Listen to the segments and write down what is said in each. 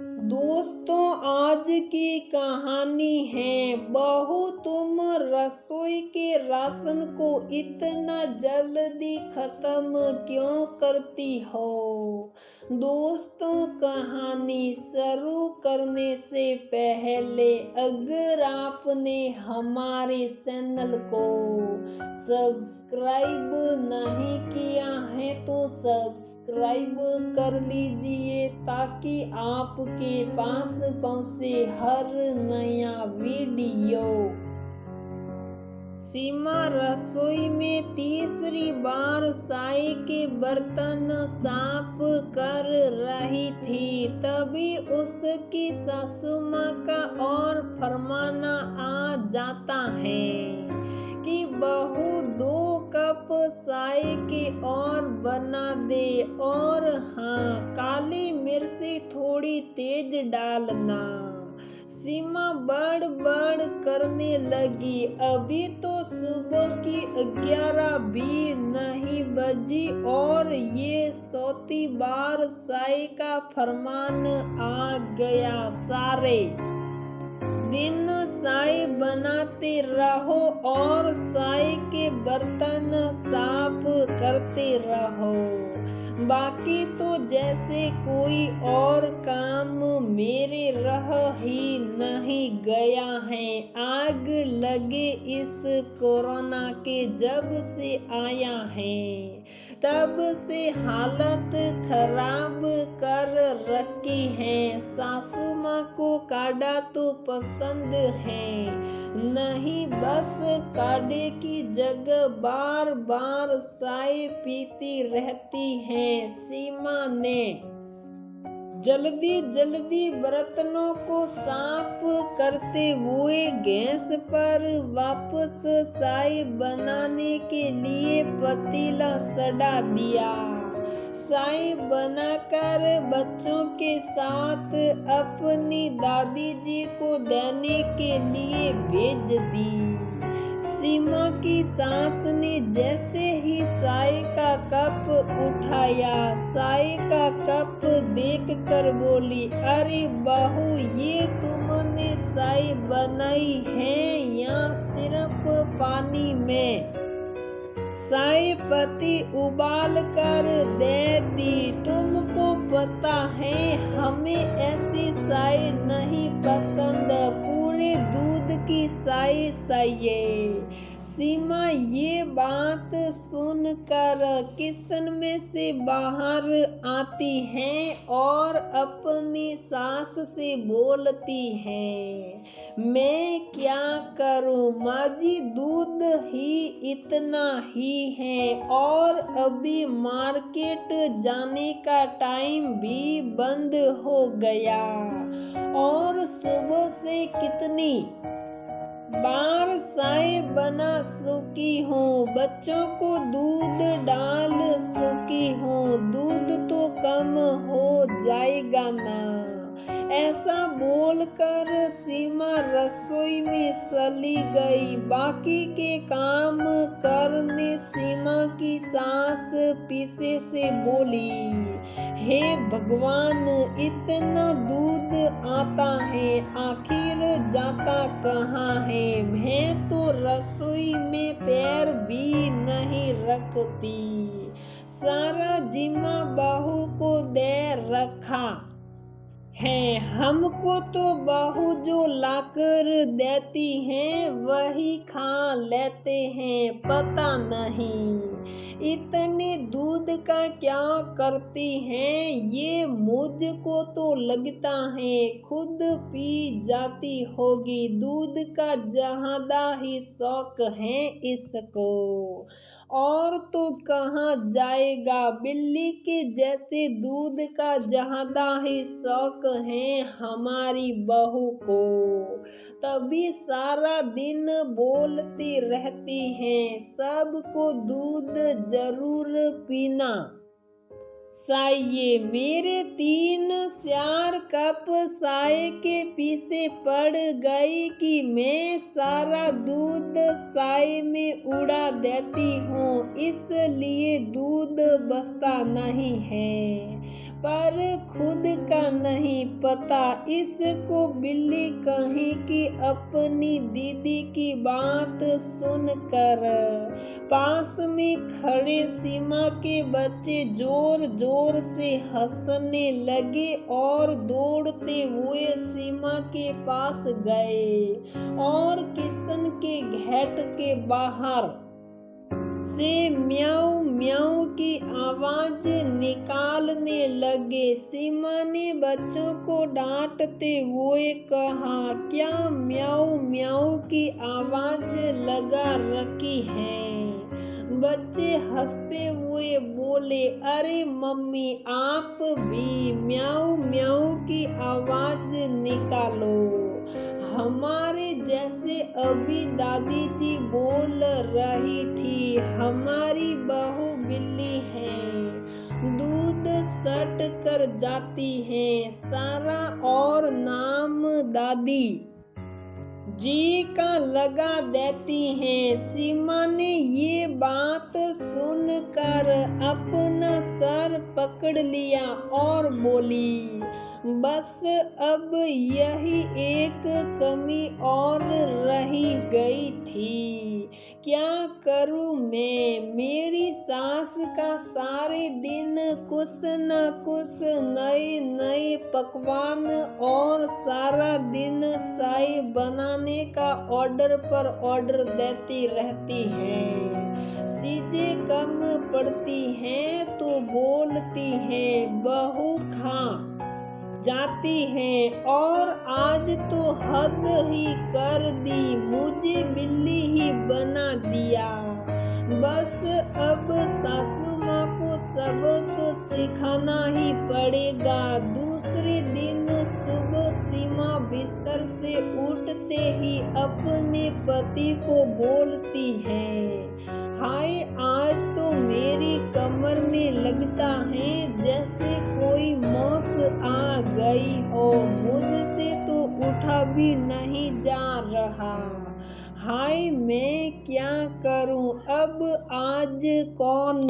दोस्तों, आज की कहानी है बहू तुम रसोई के राशन को इतना जल्दी खत्म क्यों करती हो। दोस्तों, कहानी शुरू करने से पहले अगर आपने हमारे चैनल को सब्सक्राइब नहीं किया है तो सब्सक्राइब कर लीजिए ताकि आपके पास पहुंचे हर नया वीडियो। सीमा रसोई में तीसरी बार चाय के बर्तन साफ कर रही थी, तभी उसकी सासू माँ का और फरमाना आ जाता है कि बहू 2 कप चाय के और बना दे, और हाँ, काली मिर्ची थोड़ी तेज डालना। सीमा बड़ करने लगी। अभी तो सुबह की 11 भी नहीं बजी और ये 4थी बार चाय का फरमान आ गया। सारे दिन चाय बनाते रहो और चाय के बर्तन साफ करते रहो, बाकी तो जैसे कोई और काम मेरे रह ही नहीं गया है। आग लगे इस कोरोना के जब से आया है तब से हालत खराब कर रखी है। सासू माँ को काढ़ा तो पसंद है नहीं, बस काढ़े की जगह बार बार चाय पीती रहती है। सीमा ने जल्दी बर्तनों को साफ करते हुए गैस पर वापस चाय बनाने के लिए पतीला चढ़ा दिया। चाय बनाकर बच्चों के साथ अपनी दादी जी को देने के लिए भेज दी। सीमा की सास ने जैसे ही चाय का कप उठाया, चाय का कप देखकर बोली, अरे बहू, ये तुमने चाय बनाई है या सिर्फ पानी में चाय पत्ती उबाल कर दे दी? तुमको पता है हमें ऐसी चाय नहीं पसंद, पूरे दूध की चाय चाहिए। सीमा ये बात सुनकर किचन में से बाहर आती है और अपनी सास से बोलती है, मैं क्या करूं माँ जी, दूध ही इतना ही है और अभी मार्केट जाने का टाइम भी बंद हो गया और सुबह से कितनी बार चाय बना चुकी हूँ, बच्चों को दूध डाल चुकी हूँ, दूध तो कम हो जाएगा ना। ऐसा बोलकर सीमा रसोई में चली गई। बाकी के काम करने सीमा की सास पीछे से बोली, हे भगवान, इतना दूध आता है आखिर जाता कहाँ है? मैं तो रसोई में पैर भी नहीं रखती, सारा जिम्मा बहू को दे रखा है। हमको तो बहू जो लाकर देती है वही खा लेते हैं, पता नहीं इतने दूध का क्या करती हैं। ये मुझको तो लगता है खुद पी जाती होगी, दूध का ज्यादा ही शौक है इसको, और तो कहाँ जाएगा। बिल्ली के जैसे दूध का ज्यादा ही शौक है हमारी बहू को, तभी सारा दिन बोलती रहती है सबको दूध जरूर पीना चाहिए। मेरे 3-4 कप चाय के पीछे पड़ गई कि मैं सारा दूध चाय में उड़ा देती हूँ, इसलिए दूध बचता नहीं है। पर खुद का नहीं पता। इसको बिल्ली कहीं कि अपनी दीदी की बात सुनकर पास में खड़े सीमा के बच्चे जोर जोर से हंसने लगे और दौड़ते हुए सीमा के पास गए और किशन के घेट के बाहर से म्याऊ म्याऊ की आवाज निकालने लगे। सीमा ने बच्चों को डांटते हुए कहा, क्या म्याऊ म्याऊ की आवाज लगा रखी है? बच्चे हंसते हुए बोले, अरे मम्मी आप भी म्याऊ म्याऊ की आवाज निकालो। हमारे जैसे अभी दादी जी बोल रही थी, हमारी बहू बिल्ली है, दूध सट कर जाती है सारा और नाम दादी जी का लगा देती हैं। सीमा ने ये बात सुनकर अपना सर पकड़ लिया और बोली, बस अब यही एक कमी और रही गई थी। क्या करूं मैं? मेरी सास का सारे दिन कुछ न कुछ नए नए पकवान और सारा दिन चाय बनाने का ऑर्डर पर ऑर्डर देती रहती है। चीजें कम पड़ती हैं तो बोलती हैं बहू खा जाती हैं, और आज तो हद ही कर दी, मुझे बिल्ली ही बना दिया। बस अब सासू माँ को सबक सिखाना ही पड़ेगा। दूसरे दिन सुबह सीमा बिस्तर से उठते ही अपने पति को बोलती है, हाय आज तो मेरी कमर में लगता है जैसे कोई मौत आ गई हो, मुझसे तो उठा भी नहीं जा रहा। हाय मैं क्या करूं? अब आज कौन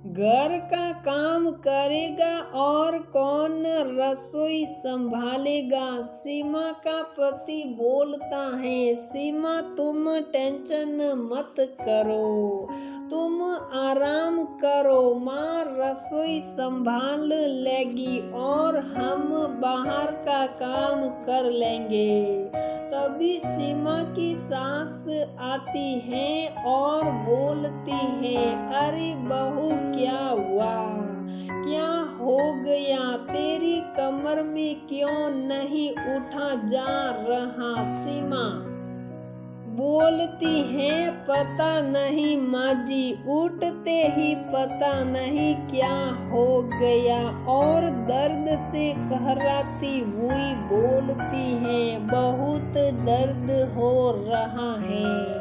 घर का काम करेगा और कौन रसोई संभालेगा? सीमा का पति बोलता है, सीमा तुम टेंशन मत करो, तुम आराम करो, माँ रसोई संभाल लेगी और हम बाहर का काम कर लेंगे। तभी सीमा की सास आती है और बोलती है, अरे बहू क्या हुआ? क्या हो गया? तेरी कमर में क्यों नहीं उठा जा रहा? सीमा बोलती है, पता नहीं माँ जी, उठते ही पता नहीं क्या हो गया, और दर्द से कहराती हुई बोलती है, बहुत दर्द हो रहा है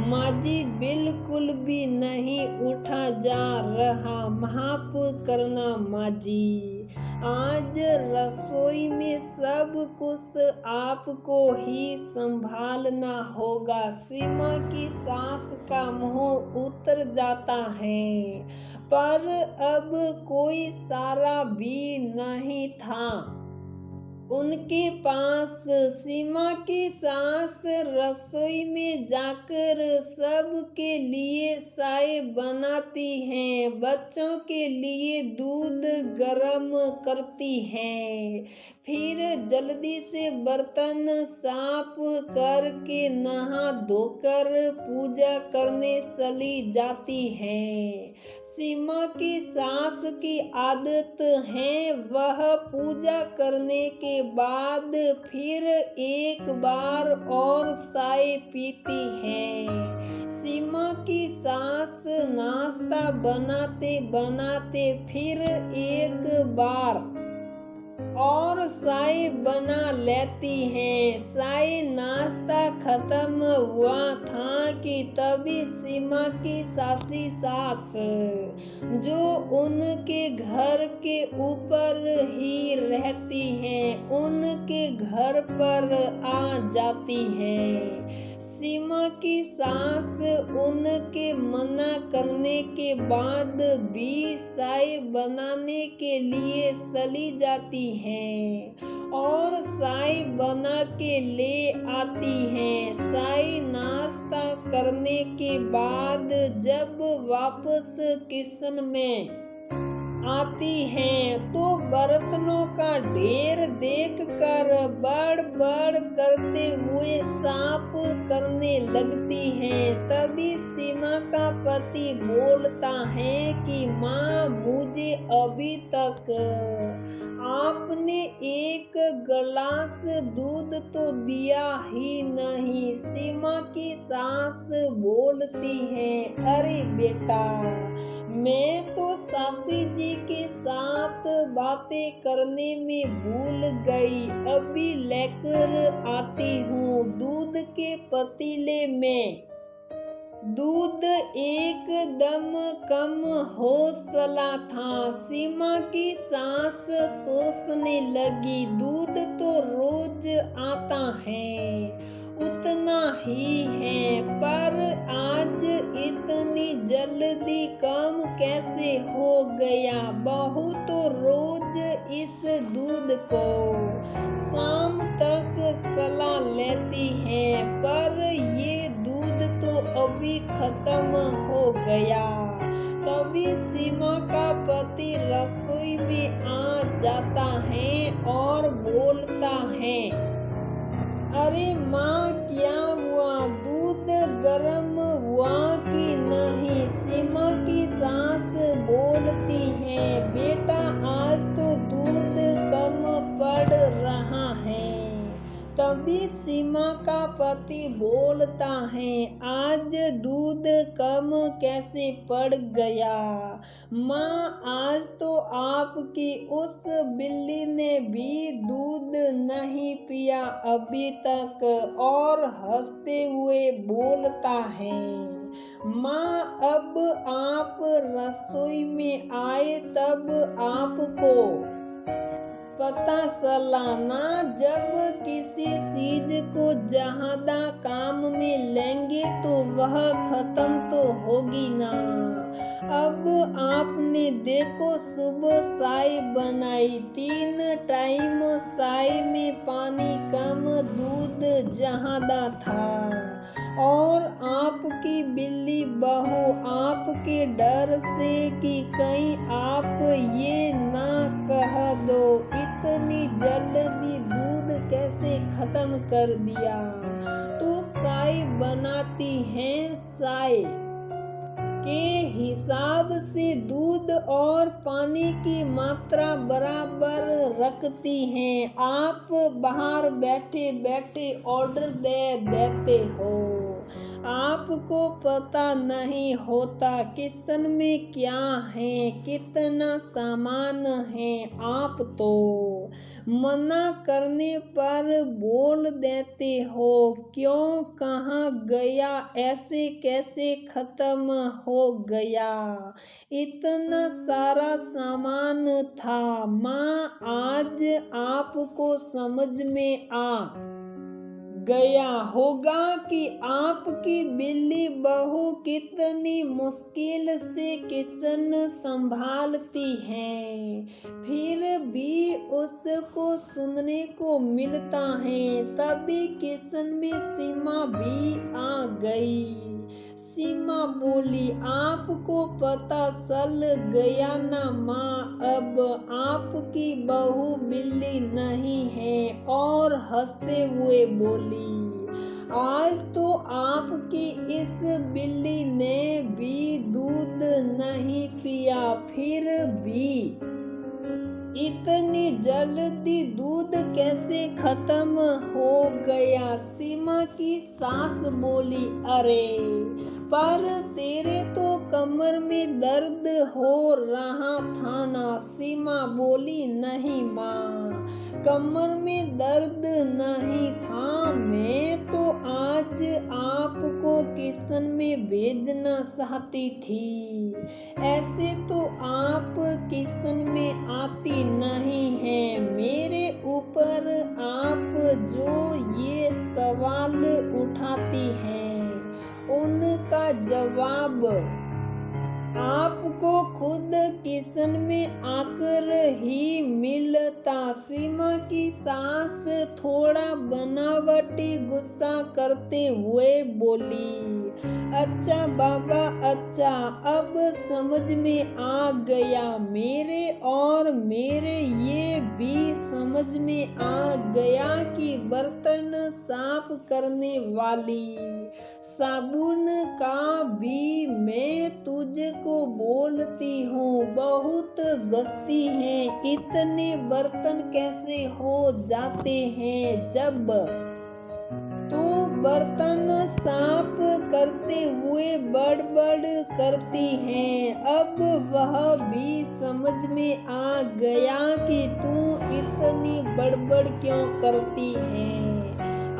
माँ जी, बिल्कुल भी नहीं उठा जा रहा, माफ करना माँ जी। आज रसोई में सब कुछ आपको ही संभालना होगा। सीमा की सास का मुंह उतर जाता है, पर अब कोई सारा भी नहीं था उनके पास। सीमा की सास रसोई में जाकर सबके लिए चाय बनाती हैं, बच्चों के लिए दूध गर्म करती हैं, फिर जल्दी से बर्तन साफ करके नहा धोकर पूजा करने चली जाती हैं। सीमा की सास की आदत है, वह पूजा करने के बाद फिर एक बार और चाय पीती है। सीमा की सास नाश्ता बनाते बनाते फिर एक बार और चाय बना लेती हैं। चाय नाश्ता खत्म हुआ था कि तभी सीमा की सासी सास, जो उनके घर के ऊपर ही रहती हैं, उनके घर पर आ जाती हैं। सीमा की सास उनके मना करने के बाद भी चाय बनाने के लिए चली जाती हैं और चाय बना के ले आती हैं। चाय नाश्ता करने के बाद जब वापस किचन में आती हैं तो बर्तनों का ढेर देखकर बड़ करते हुए साफ करने लगती हैं। तभी सीमा का पति बोलता है कि माँ, मुझे अभी तक आपने एक गिलास दूध तो दिया ही नहीं। सीमा की सास बोलती है, अरे बेटा, मैं तो सासी जी के साथ बातें करने में भूल गई। अभी लेकर आती हूँ। दूध के पतीले में दूध एकदम कम हो चला था। सीमा की सास सोचने लगी, दूध तो रोज आता है, उतना ही है, पर आज इतनी जल्दी कम कैसे हो गया। बहू तो रोज इस दूध को शाम तक चला लेती है, पर ये दूध तो अभी खत्म हो गया। तभी सीमा का पति रसोई में आ जाता है और बोलता है, अरे माँ, क्या हुआ? दूध गर्म हुआ कि नहीं? सीमा की सास बोलती है, बेटा, आज तो दूध कम पड़ रहा है। तभी सीमा का पति बोलता है, आज दूध कम कैसे पड़ गया? माँ, आज तो आपकी उस बिल्ली ने भी दूध नहीं पिया अभी तक। और हंसते हुए बोलता है, माँ, अब आप रसोई में आए तब आपको पता चला ना, जब किसी चीज को ज्यादा काम में लेंगे तो वह खत्म तो होगी ना। अब आपने देखो, सुबह चाय बनाई, 3 टाइम चाय में पानी कम, दूध ज्यादा था। और आपकी बिल्ली बहू आपके डर से कि कहीं आप ये ना कह दो, इतनी जल्दी दूध कैसे खत्म कर दिया, तो चाय बनाती हैं। चाय के हिसाब से दूध और पानी की मात्रा बराबर रखती हैं। आप बाहर बैठे बैठे ऑर्डर दे देते हो, आपको पता नहीं होता किचन में क्या है, कितना सामान है। आप तो मना करने पर बोल देते हो, क्यों, कहाँ गया, ऐसे कैसे खत्म हो गया, इतना सारा सामान था। माँ, आज आपको समझ में आ गया होगा कि आपकी बिल्ली बहू कितनी मुश्किल से किचन संभालती है, फिर भी उसको सुनने को मिलता है। तभी किचन में सीमा भी आ गई। सीमा बोली, आपको पता चल गया ना माँ, अब आपकी बहू बिल्ली नहीं है। और हंसते हुए बोली, आज तो आपकी इस बिल्ली ने भी दूध नहीं पिया, फिर भी इतनी जल्दी दूध कैसे खत्म हो गया। सीमा की सास बोली, अरे, पर तेरे तो कमर में दर्द हो रहा था ना। सीमा बोली, नहीं माँ, कमर में दर्द नहीं था, मैं तो आज आपको किचन में भेजना चाहती थी। ऐसे तो आप किचन में आती नहीं है। मेरे ऊपर आप जो ये सवाल उठाते जाती हैं। उनका जवाब आपको खुद किचन में आकर ही मिलता। सीमा की सास थोड़ा बनावटी गुस्सा करते हुए बोली, अच्छा बाबा अच्छा, अब समझ में आ गया मेरे, और मेरे ये भी समझ में आ गया कि बर्तन साफ करने वाली साबुन का भी मैं तुझको बोलती हूँ बहुत गस्ती है। इतने बर्तन कैसे हो जाते हैं जब तू बर्तन साफ करते हुए बड़बड़ करती है। अब वह भी समझ में आ गया कि तू इतनी बड़बड़ क्यों करती है।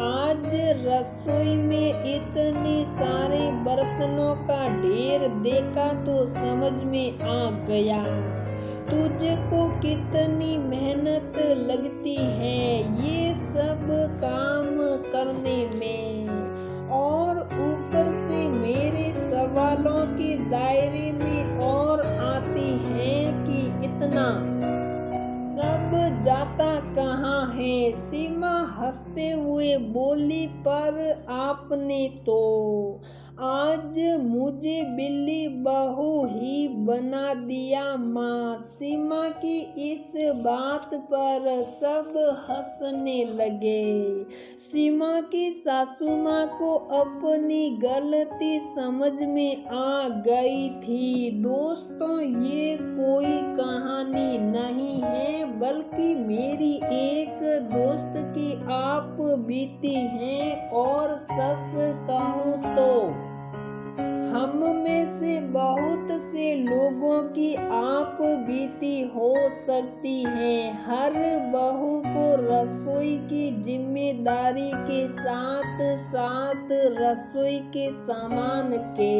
आज रसोई में इतने सारे बर्तनों का ढेर देखा तो समझ में आ गया तुझको कितनी मेहनत लगती है ये सब काम करने में, और ऊपर से मेरे सवालों के दायरे में और आती है कि इतना सब जाता कहाँ है। सीमा हंसते हुए बोली, पर आपने तो आज मुझे बिल्ली बहू ही बना दिया माँ। सीमा की इस बात पर सब हंसने लगे। सीमा की सासू माँ को अपनी गलती समझ में आ गई थी। दोस्तों, ये कोई कहानी नहीं है बल्कि मेरी एक दोस्त की आप बीती है, और सच कहूँ तो हम में से बहुत से लोगों की आप बीती हो सकती है। हर बहू को रसोई की जिम्मेदारी के साथ साथ रसोई के सामान के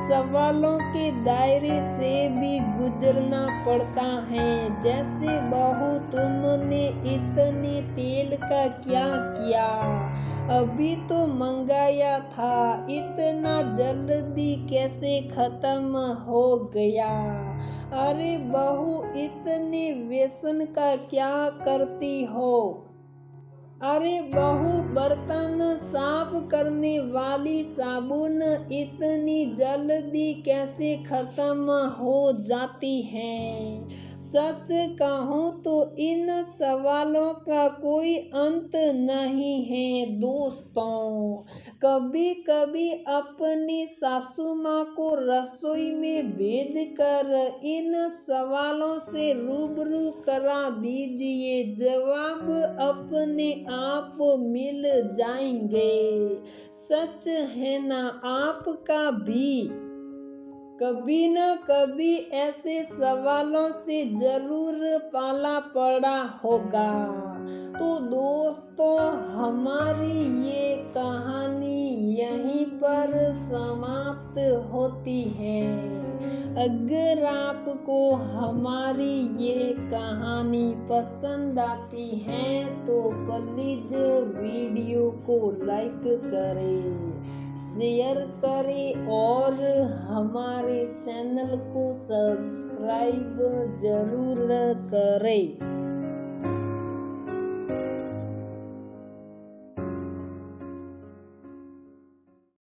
सवालों के दायरे से भी गुजरना पड़ता है। जैसे बहू, तुमने इतने तेल का क्या किया, अभी तो मंगाया था, इतना जल्दी कैसे खत्म हो गया। अरे बहू, इतने व्यसन का क्या करती हो। अरे बहू, बर्तन साफ करने वाली साबुन इतनी जल्दी कैसे खत्म हो जाती है। सच कहूँ तो इन सवालों का कोई अंत नहीं है। दोस्तों, कभी कभी अपनी सासू माँ को रसोई में भेजकर इन सवालों से रूबरू करा दीजिए, जवाब अपने आप मिल जाएंगे। सच है ना, आपका भी कभी न कभी ऐसे सवालों से जरूर पाला पड़ा होगा। तो दोस्तों, हमारी ये कहानी यहीं पर समाप्त होती है। अगर आपको हमारी ये कहानी पसंद आती है तो प्लीज वीडियो को लाइक करें, शेयर करें और हमारे चैनल को सब्सक्राइब जरूर करें।